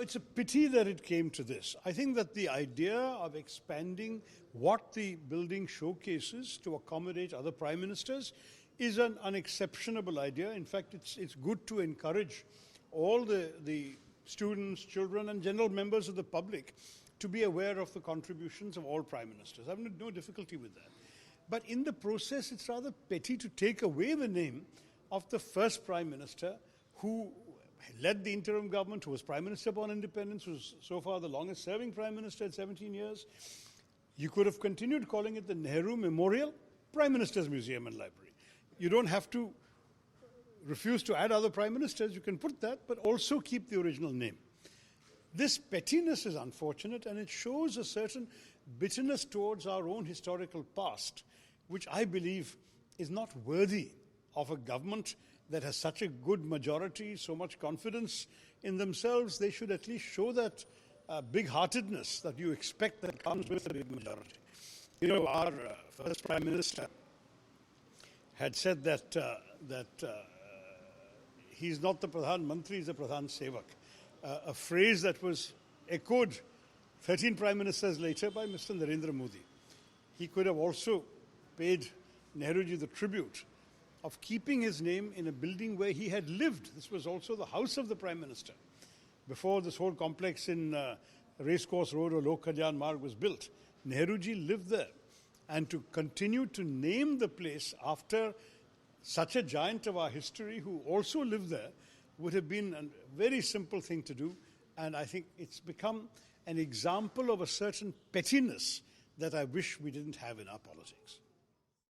it's a pity that it came to this. I think that the idea of expanding what the building showcases to accommodate other prime ministers is an unexceptionable idea. In fact, it's good to encourage all the students, children, and general members of the public to be aware of the contributions of all prime ministers. I have no difficulty with that. But in the process, it's rather petty to take away the name of the first prime minister who led the interim government, who was prime minister upon independence, who was so far the longest serving prime minister at 17 years. You could have continued calling it the Nehru Memorial Prime Minister's Museum and Library. You don't have to refuse to add other prime ministers. You can put that, but also keep the original name. This pettiness is unfortunate, and it shows a certain bitterness towards our own historical past, which I believe is not worthy of a government that has such a good majority, so much confidence in themselves. They should at least show that big-heartedness that you expect that comes with a big majority. You know, our first Prime Minister had said that he's not the Pradhan Mantri, he's the Pradhan Sevak, a phrase that was echoed 13 Prime Ministers later by Mr. Narendra Modi. He could have also paid Nehruji the tribute of keeping his name in a building where he had lived. This was also the house of the Prime Minister. Before this whole complex in Racecourse Road or Lok Kalyan Marg was built, Nehruji lived there. And to continue to name the place after such a giant of our history who also lived there would have been a very simple thing to do. And I think it's become an example of a certain pettiness that I wish we didn't have in our politics.